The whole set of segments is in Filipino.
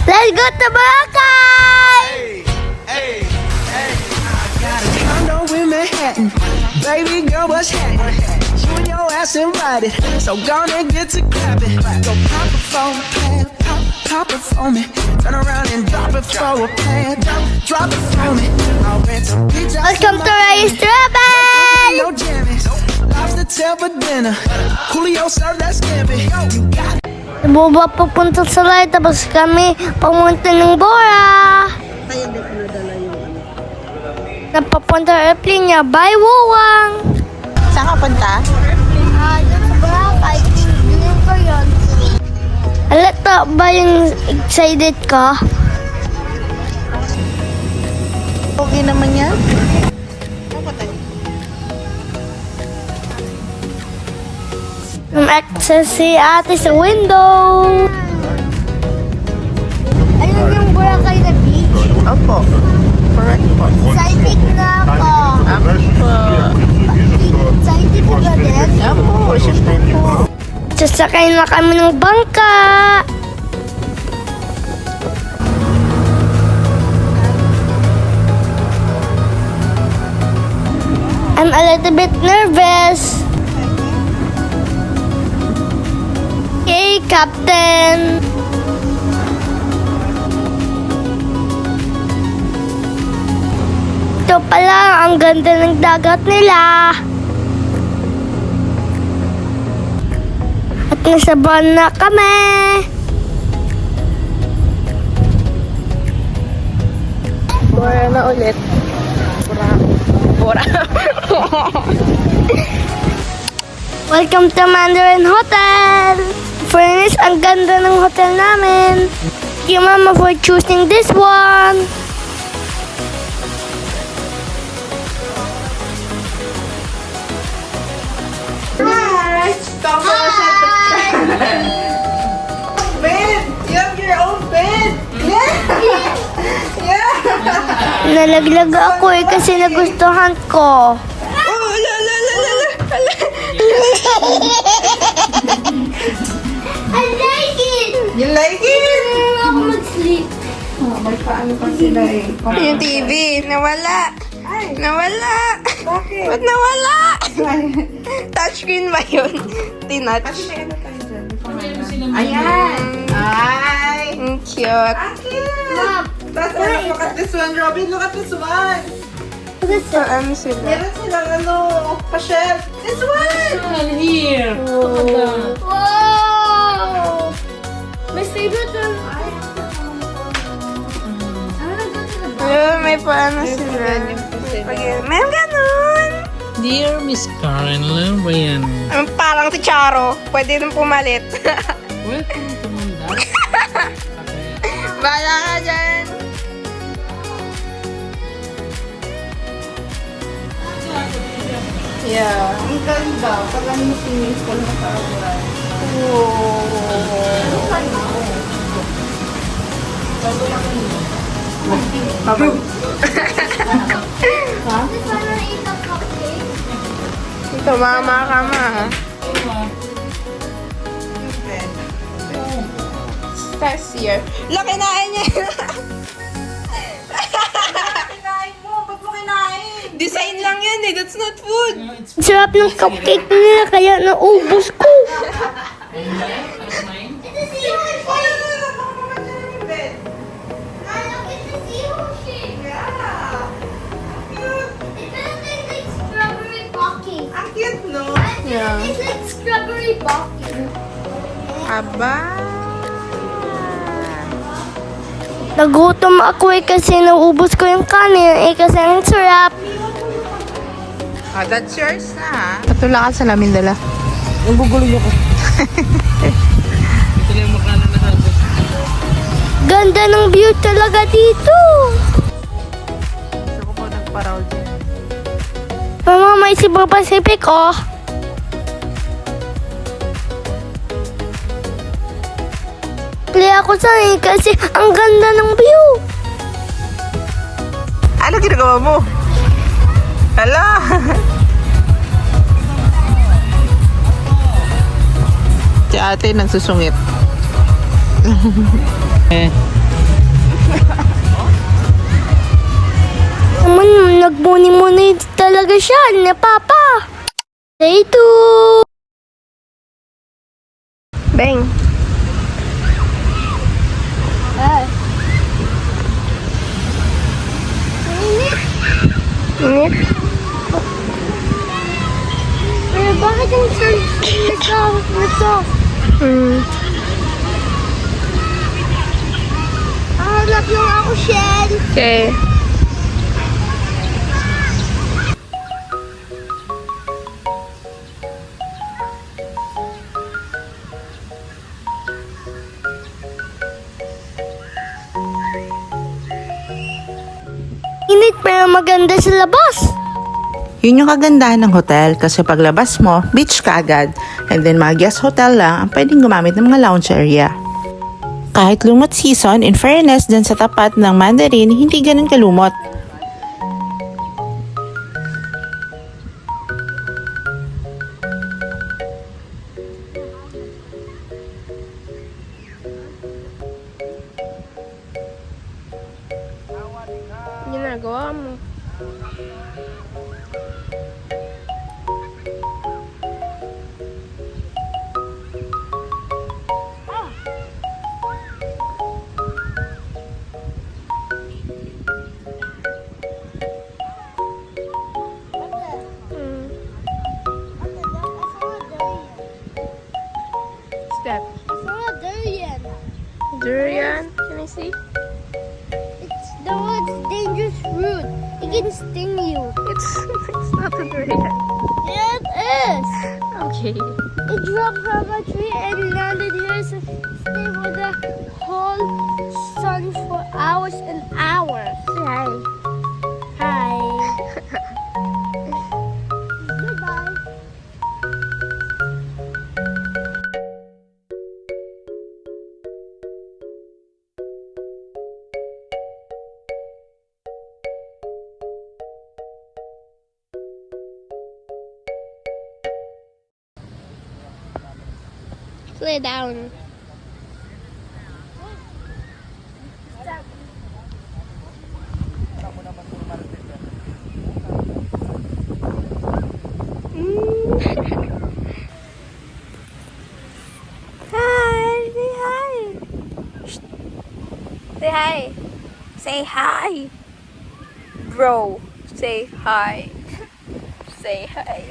Let's go to Boracay! Hey, I got a condo in Manhattan. Baby girl, what's happening? You and your ass invited, so gonna get to clapping. Go pop it for a plan, pop it for me. Turn around and drop it for a plan, drop it for me. I'll rent a beach house. Welcome to Ray's Travel! No jammies, lobster tail for dinner. Julio served that scampi. You got it. Bumaba papunta sa light, tapos kami pumunta ng Bora. Kaya di ko nadala yung ano. Napapunta airplane niya, bye Wuwang! Saan ka punta? Doon sa Boracay, tingin ko yun. Alata ba yung excited ka? Okay naman yan. Access si ate sa window. Ayun yung Boracay na beach. Opo. Correct po. Excited na ako. Excited ka ba din? Opo, syempre po. Sasakay na kami ng bangka. I'm a little bit nervous. Hey, Captain. Ito pala, ang ganda ng dagat nila. At nasa buwan na kami. Bora na ulit. Bora. Welcome to Mandarin Hotel. Furnace, ang ganda ng hotel namin. Thank you, Mama, for choosing this one. Bed! You have your own bed! Nalaglag ako kasi nagustuhan ko. Oh, la la la la la. I like it! You like it? Ako mag-sleep. May paano pa sila eh. Yung TV, nawala. Nawala. Bakit? Ba't nawala? Touchscreen ba yun? Tinouch. Ayan. Ay. Ang cute. Tapos look at this one, Robin. Look at this one. So, ano sila? Meron silang ano, pa-shelf. This one! Here. Wow! My favorite one. Ayun, may paano sila. May ganun. Dear Miss Karen, alam ba yan? Parang si Charo. Pwede rin pumalit. Welcome to Manda. Bala ka dyan. Yeah. Ang ganda. Pag ano mo swimming pool na sa awan. Tumama ka ma. Cashier. Laki na niya. Kinain mo. Ba't mo kinain? Design lang yan eh. That's not food. Sarap ng cupcake nila kaya naubos ko. Ang cute, no? Yeah. It's like strawberry bucket. Aba. Nagutom ako kasi naubos ko yung kanin kasi ang sarap. Oh, that's yours na. Patula ka sa lamin dala. Ang gugulo ko. Ito lang yung makanan na sabi. Ganda ng view talaga dito. Gusto ko po nagparaw dyan. Mama, may Cebu Pacific, oh. Play ako sa kasi ang ganda ng view. Ano ginagawa mo? Hala! Si ate nagsusungit. naman, nagmuni-muni talaga siya ni Papa. Day 2. Bang. Init. Pero bakit ang soft? Hanap lang ako, Shell. Okay. Init pero maganda sa labas. Yun yung kagandahan ng hotel kasi paglabas mo, beach ka agad. And then mga guest hotel lang ang pwedeng gumamit ng mga lounge area. Kahit lumot season, in fairness dyan sa tapat ng Mandarin, hindi ganun kalumot. Ginagawa mo. Step. Durian. Can I see? It's dangerous fruit. It can sting you. It's not a durian. Yeah, it is. Okay. It dropped from a tree and landed here, so stay with the whole sun for hours and hours. Hi. Hi. Goodbye. Lay down. Hi. Say hi. Shh. Say hi. Say hi. Bro, say hi. Say hi.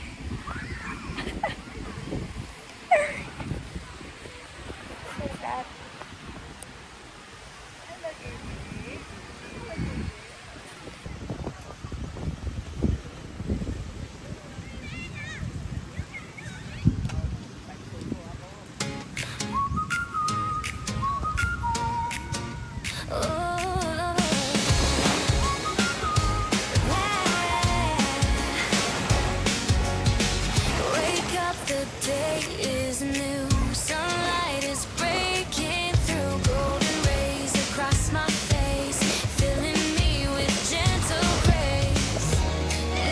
Wake up, the day is new. Sunlight is breaking through. Golden rays across my face, filling me with gentle grace.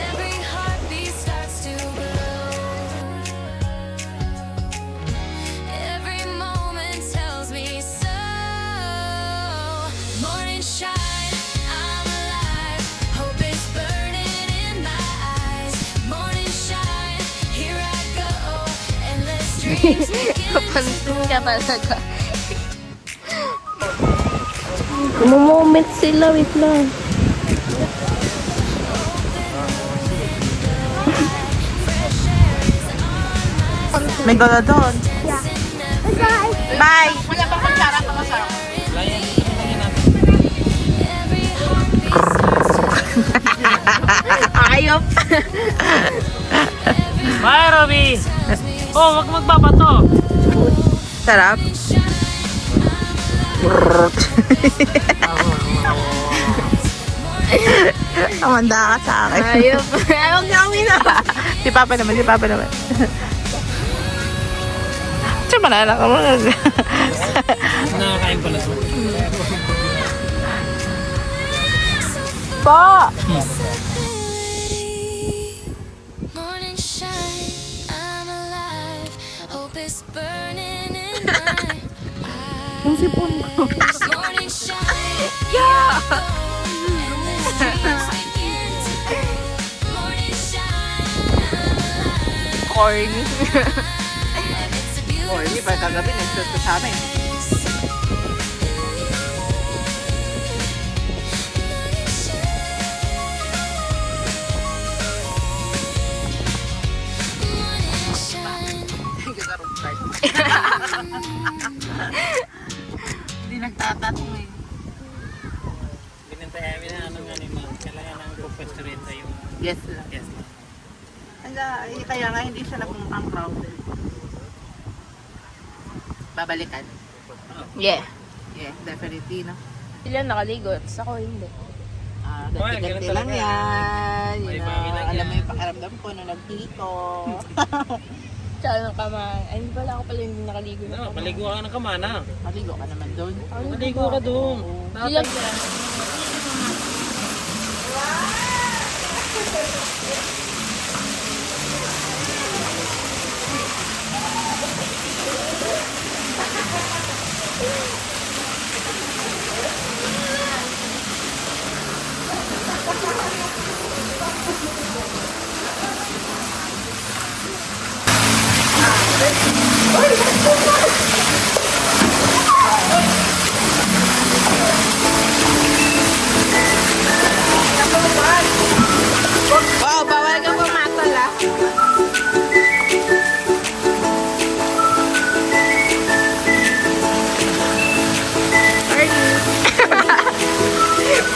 Every heartbeat starts to glow. Every moment tells me so. Morning shine, I'm alive. Hope is burning in my eyes. Morning shine, here I go. Endless dreams begin. Kapansin ka talaga. Moment sila, wait lang. May gala doon. Bye! Ayop. Bye, Robby! Oh, wag magbabato! Sarap. Amanda ka sa akin. Ayop. Huwag na kami na. Si Papa naman, si Papa naman. Siya manala ka mo. Nakakain pala sa Pa! Morning shine, I'm alive. Hope is burning in my eyes. Yung sipon ko. Morning shine, yeah. Endless dreams begin corny. It's a beautiful Corny pa kagabi, nagsusto sa amin. Hindi nagtatanong eh. Pinintay namin na anong ano yung kailangan ng pupwesturin tayo. Yes lang. Yes. Kaya nga hindi siya nagmukhang crowded. Babalikan? Yeah. Yeah, definitely, no? Sila nakaligo, tapos ako hindi. Ganti-ganti ganun lang talaga. yan. May You know, bawi lang alam yan. mo yung pakiramdam ko nung nagtito. Tsaka ng kamay. Ay, hindi pala ako pala hindi nakaligo na No, kamay. maligo ka ng kamana. Maligo ka naman doon. Maligo ka doon. Sila, Wow, bawal ka pumatol ah.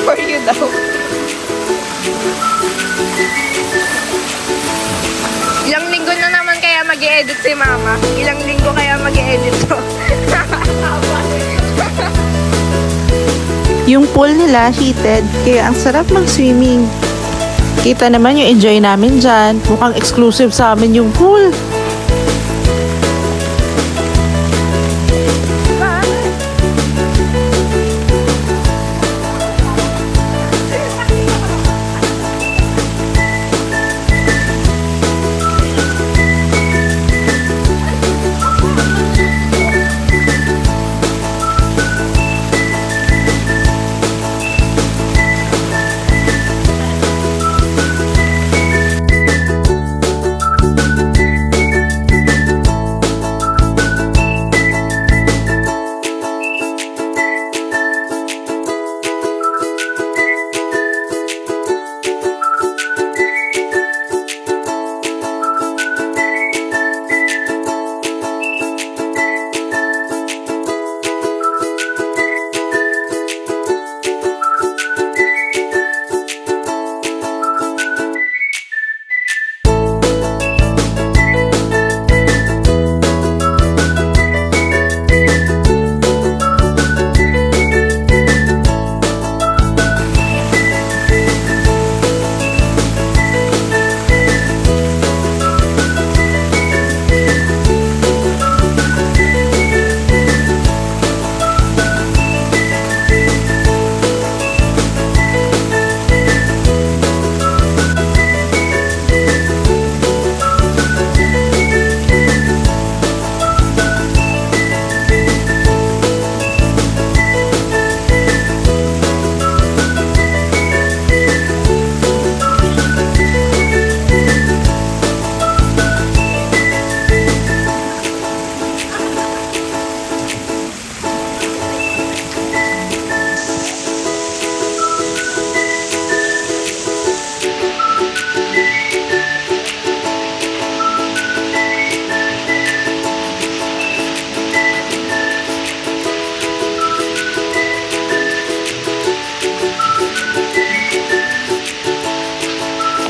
for you daw. Ilang linggo na naman kaya mag-i-edit si mama? Ilang linggo kaya mag-i-edit to? Yung pool nila heated, kaya ang sarap mag-swimming. Kita naman yung enjoy namin dyan. Mukhang exclusive sa amin yung pool.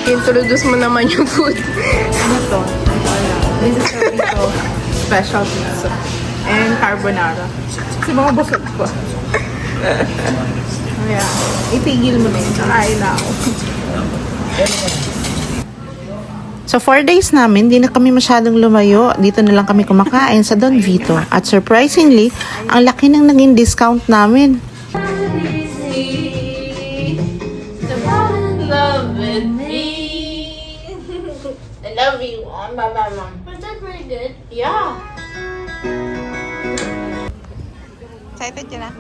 Introduce mo naman yung food. Ano to? This is Chorito special pizza. And carbonara. Kasi mga busog ko. Ayan. Itigil mo na yun. Kakain na ako. So 4 days namin, di na kami masyadong lumayo. Dito na lang kami kumakain sa Don Vito. At surprisingly, ang laki ng naging discount namin. Love with me. I love you, Mama. Was that pretty good? Yeah. Excited ka na?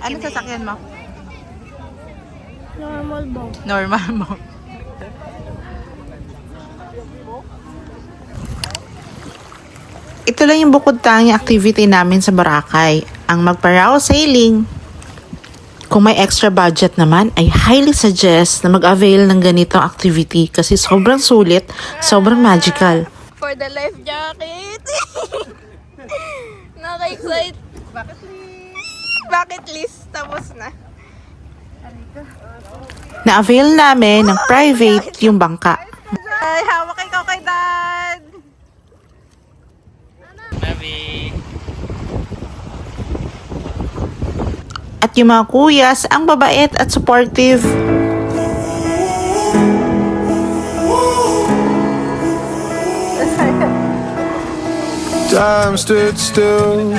Ano sasakyan mo? Normal boat. Normal mo. Ito lang yung bukod tanging activity namin sa Boracay, ang magparao sailing. Kung may extra budget naman, ay highly suggest na mag-avail ng ganitong activity kasi sobrang sulit, sobrang magical. For the life jacket. Naka-excite. Bucket list. Tapos na. Na-avail namin ng private yung bangka. Ay, hawak ikaw kay Dad. Baby. At yung mga kuyas, ang babait at supportive. Time stood still,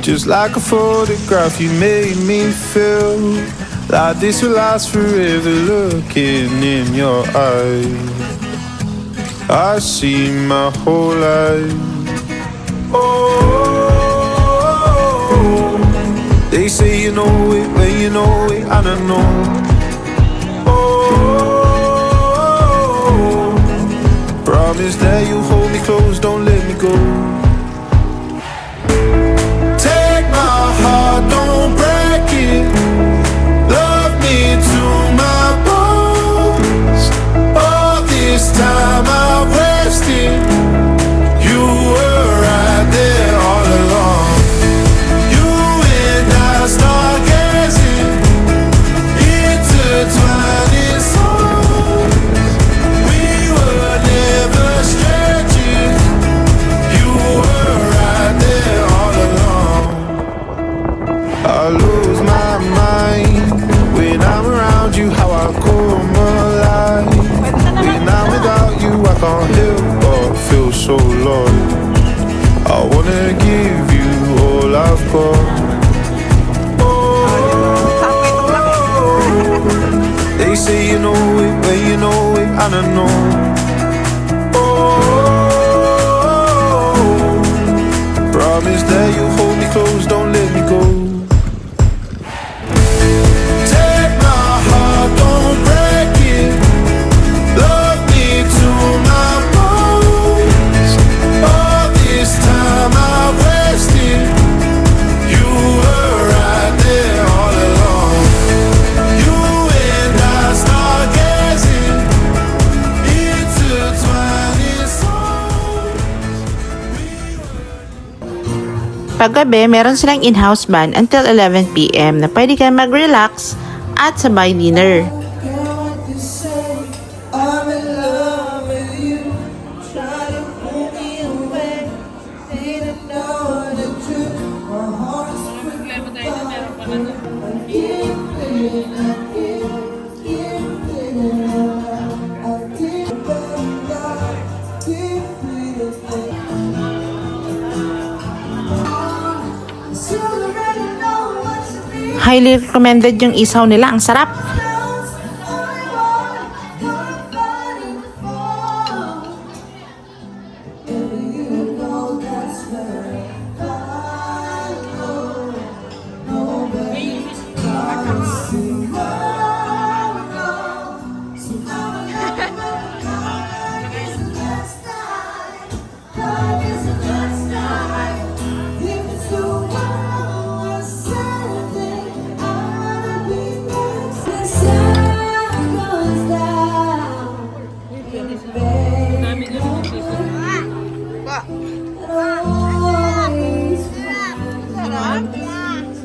just like a photograph. You made me feel like this will last forever. Looking in your eyes, I see my whole life. Oh, they say you know it when you know it, I don't know. Oh, promise that you hold me close, don't let me go. Take my heart, don't break it. Love me to my bones. All this time I've wasted. You were right there all along. You and I start gazing, intertwining souls. We were never strangers. You were right there all along. I lose my mind when I'm around you. How I come alive. When I'm without you, I can't help but feel so lost. I wanna give you all I've got. Oh, they say you know it when you know it, I don't know. Oh, promise that you hold me close, don't let me go. Take my heart, don't break it. Love me to my bones. All this time I wasted. You were right there all along. You and I start gazing, intertwining souls. Paggabi, meron silang in-house band until 11 p.m. na pwede kayo mag-relax at sabay dinner. I'm in love with you. Try to pull me away. Didn't know the truth. My heart's Highly recommended yung isaw nila, ang sarap.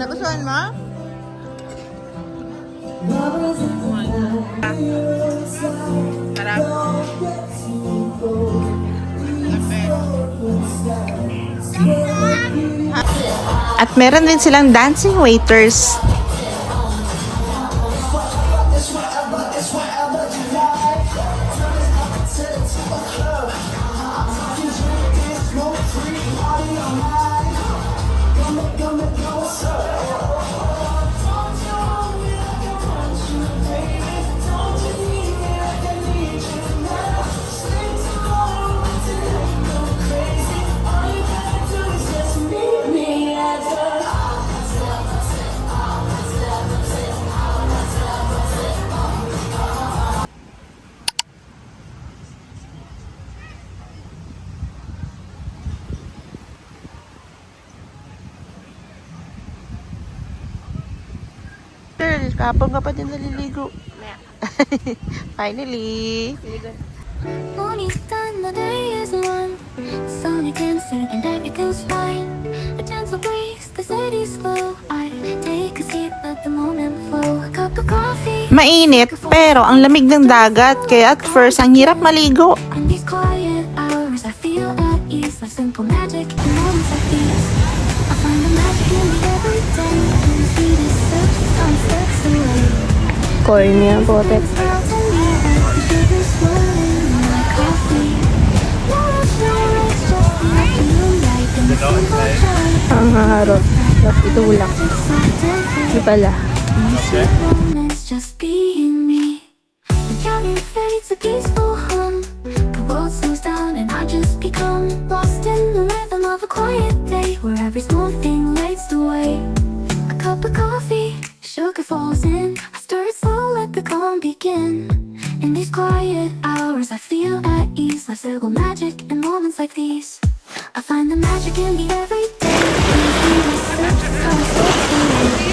Nagustuhan mo? Sarap. At meron din silang dancing waiters. Kapag ka pa din naliligo. Finally. When each time the day is long, the sun again and I becomes fine. A gentle breeze, the city slow. I take a seat, let the moment flow. A cup of coffee. Mainit, pero ang lamig ng dagat, kaya at first, ang hirap maligo. In these quiet hours, I feel at ease, like simple magic in moments like these. I find the magic in the everyday. And the sweetest touch, some steps away. Cornea, bote. Smile to me, the sugar swirling like coffee. No rush, no rush, just the afternoon light and the simple joy. Ang haharot. Ito ulak. Ito pala. Moments just being me. The counting fades a peaceful hum. The world slows down and I just become lost in the rhythm of a quiet day where every small thing lights the way. A cup of coffee, sugar falls in. I stir it slow, let the calm begin. In these quiet hours, I feel at ease, like simple magic in moments like these. I find the magic in the everyday. In the sweetest touch, some steps away.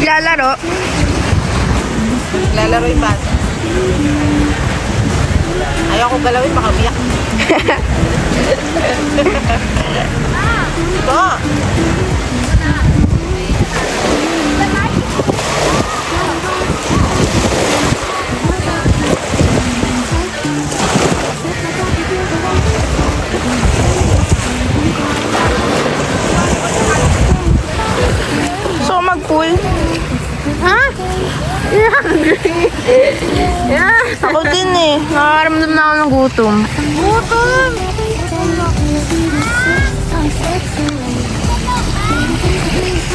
Lalaro. Lalaro yung bata. Ayaw ko galawin, baka umiyak. Ito. So, mag-pool. Ha? Yeah. Ako din eh. Nakakaramdam na ako ng gutom. Gutom!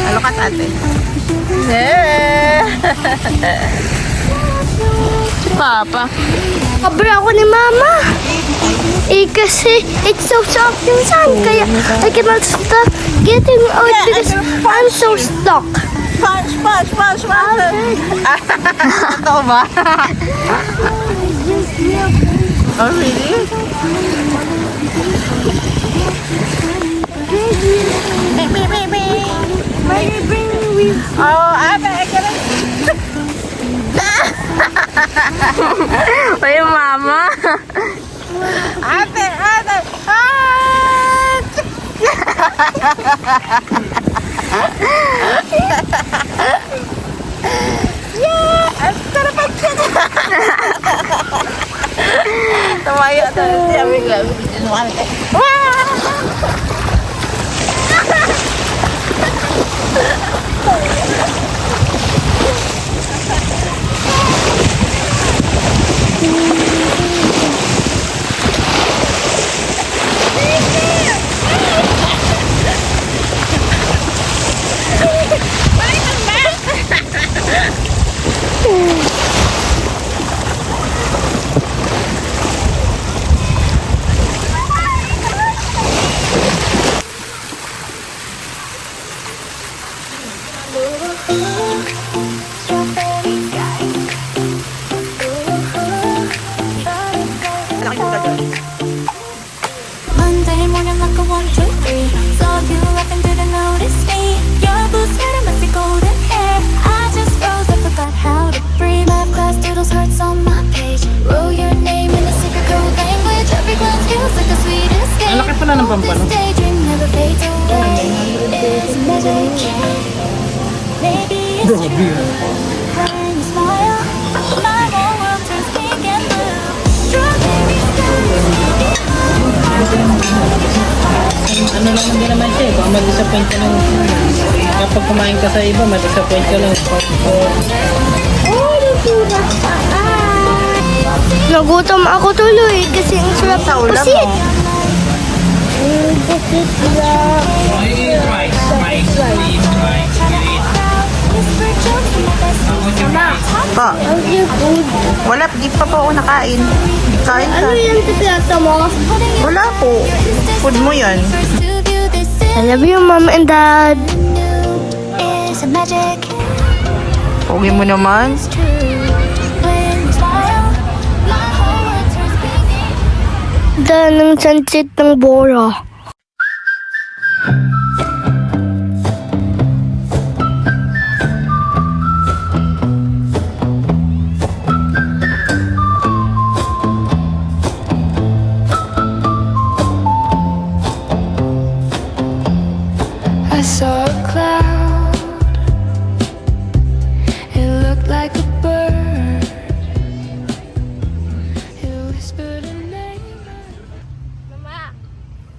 Ano ka, tate? Si Papa. Kabra ako ni Mama. Kasi it's so soft yung sand. Kaya I cannot stop getting out because I'm so stuck. Sponge! Totoo ba? Oh, really? Oh, ate, Ay, Mama. ate! Tumayo ito. Siya bigla. Monday morning like a 1, 2, 3. Saw you laughing, didn't notice me. Your blue sweater must be golden hair. I just froze, I forgot how to breathe. Math class doodles hearts on my page. Wrote your name in a secret code language. Every glance feels like a sweet escape. Ang laki pala ng pampano. This daydream never fades away. It's magic. Maybe it's true. When you smile, my whole world turns pink and blue. Strawberry skies. Ano lang hindi naman siya eh. Baka ma-disappoint ka lang. Kapag kumain ka sa iba, ma-disappoint ka lang. Nagutom ako tuloy kasi ang sarap ng pusit. Pa, wala, di pa po ako nakain. Kain ka. Ano yung tiplata mo? Wala po. Food mo yan. I love you, Mom and Dad. It's a magic. Pogi mo naman. It's true. When you smile, my ganda ng sunset ng Bora. I saw a cloud. It looked like a bird. It whispered a name.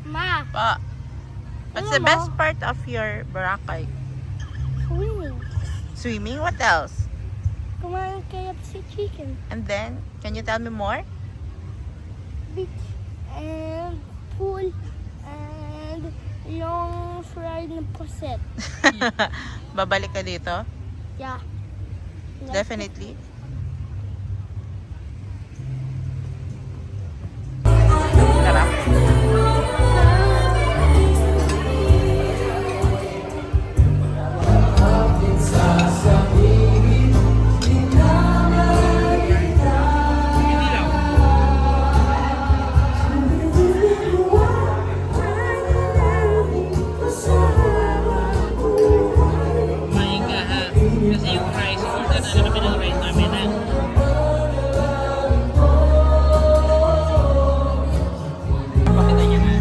Ma, Pa, what's the best part of your Boracay? swimming. Swimming? What else? Kumain KFC chicken. And then, can you tell me more? Beach and pool and yung fried na puset. Babalik ka dito? Yeah. Definitely. Tara. Kumain ka ha. Kasi yung rice, order na kami ng rice namin ha. Pakita niya ha.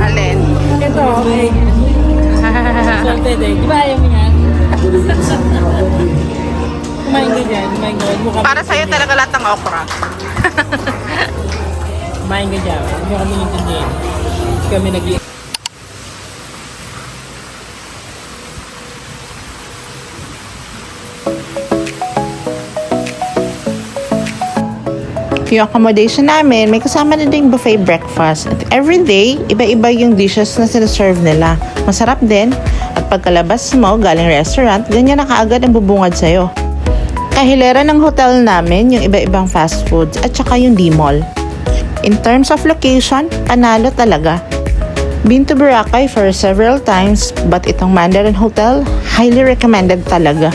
Alin? Ito, okay. Salted eh. Di ba ayaw mo yan? Kumain ka dyan. Kumain ka. Huwag mo kami Para sa'yo intindihin. talaga lahat ng okra. Kumain ka dyan. Huwag mo kami intindihin. Kami nag Yung accommodation namin, may kasama na ding buffet breakfast. At every day, iba-iba yung dishes na sinaserve nila. Masarap din. At pagkalabas mo galing restaurant, ganyan na kaagad ang bubungad sa'yo. Kahilera ng hotel namin yung iba-ibang fast foods at saka yung D-Mall. In terms of location, panalo talaga. Been to Boracay for several times, but itong Mandarin Hotel, highly recommended talaga.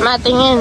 Matingin.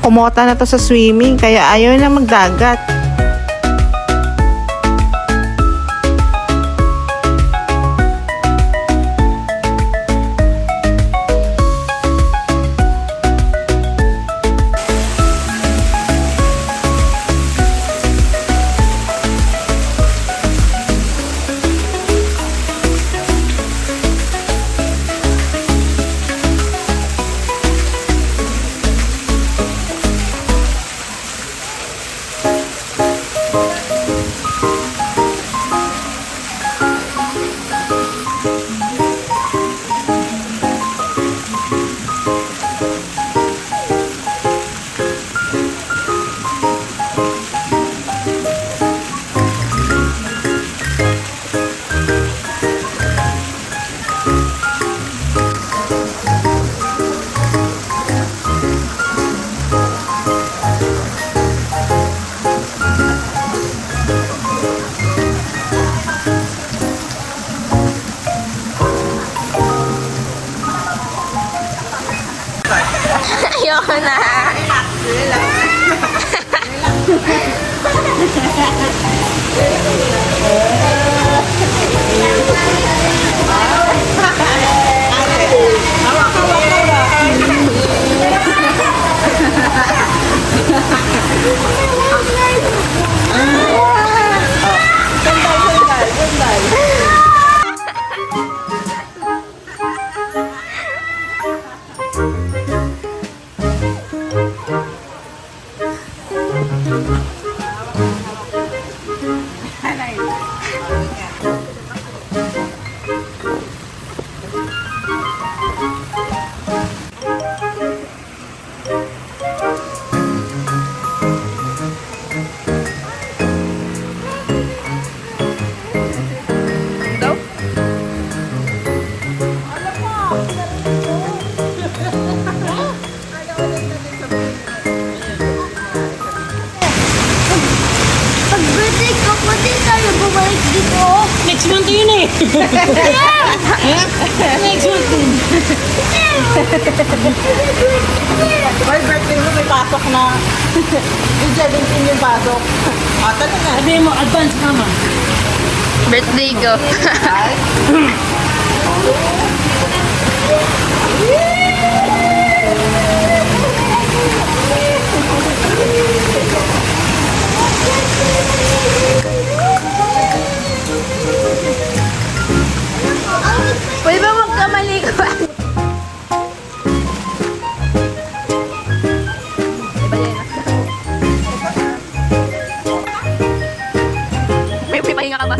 Kumota na to sa swimming, kaya ayaw na magdagat. Ayoko na. Pag birthday ko, pwede tayo bumalik dito. Next month yun eh. Next month yun. May birthday mo, may pasok na. Yung 17 yung pasok. Talaga. Sabi mo, advance naman. Birthday ko. Pwede ba magkamali ko? May pahinga ka ba?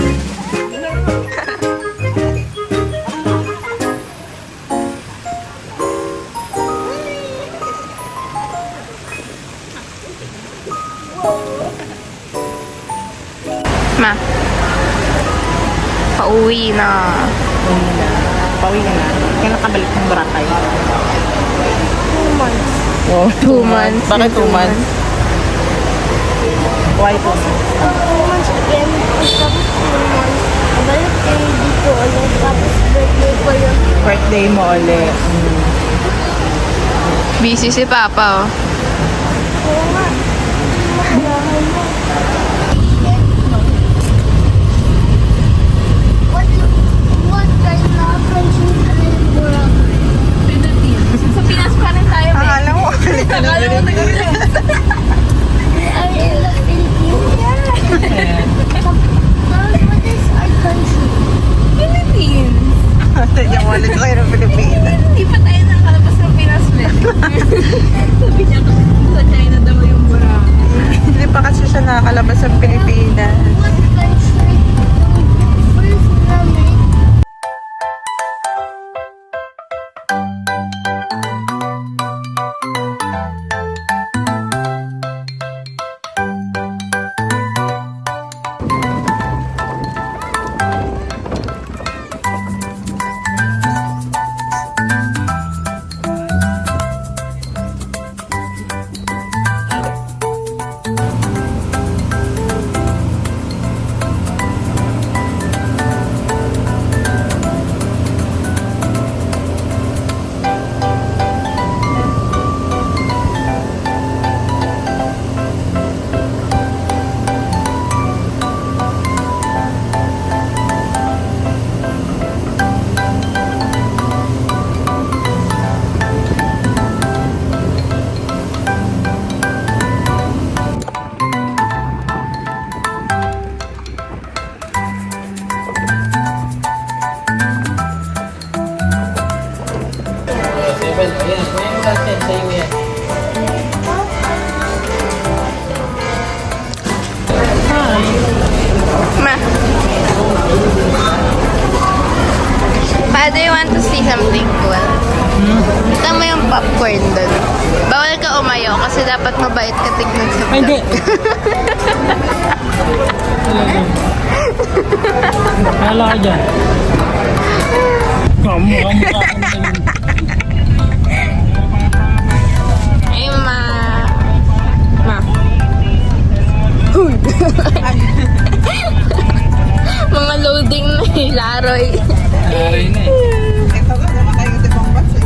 Ma, pauwi na. Pauwi ka na. Kailan ka balik ng Boracay? 2 months. Oh, 2 months. Bakit 2 months? Why 2 months? 2 months again. Tapos 2 months. Balik kayo dito ulit. Tapos birthday ko yun. Birthday mo ulit. Busy si Papa, oh. Oo nga. Mahalahan mo. What kind of country are you from? Sa Pinas pa rin tayo, babe. Akala mo, Akala mo Are you in the Philippines? What is our country? Philippines. Yung wallet ko kayo ng Pilipinas. Hindi pa tayo nakalabas ng Pinas, babe. Sabi niya, sa China daw yung Boracay. Hindi pa kasi siya nakakalabas ng Pilipinas. What country first namin? Ma. Pa, do you want to see something cool? Kita mo yung popcorn doon. Bawal ka umayo kasi dapat mabait ka tignan sa Ay, hindi. Hala ka dyan. Kamukha ka naman. Ay, ma. Ma. Mga loading na eh, Laroy. Aray na eh. Ito ka, naman kayo sa ibang bansa.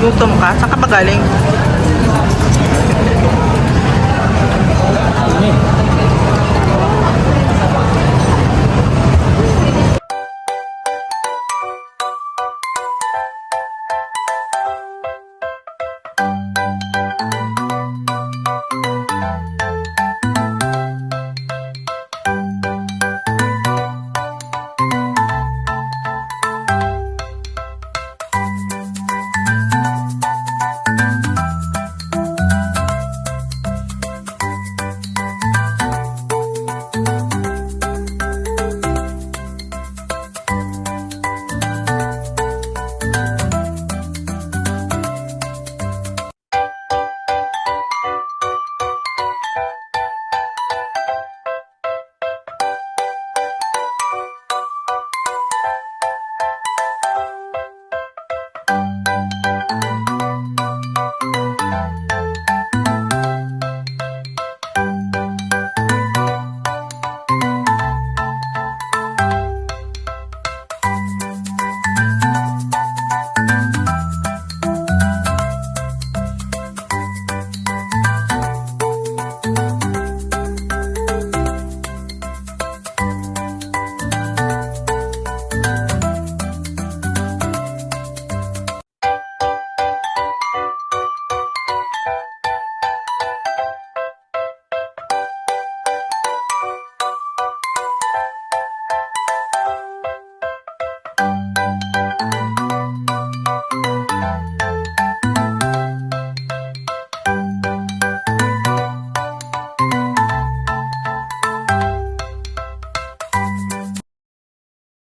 Gutom ka? Saan ka ba galing?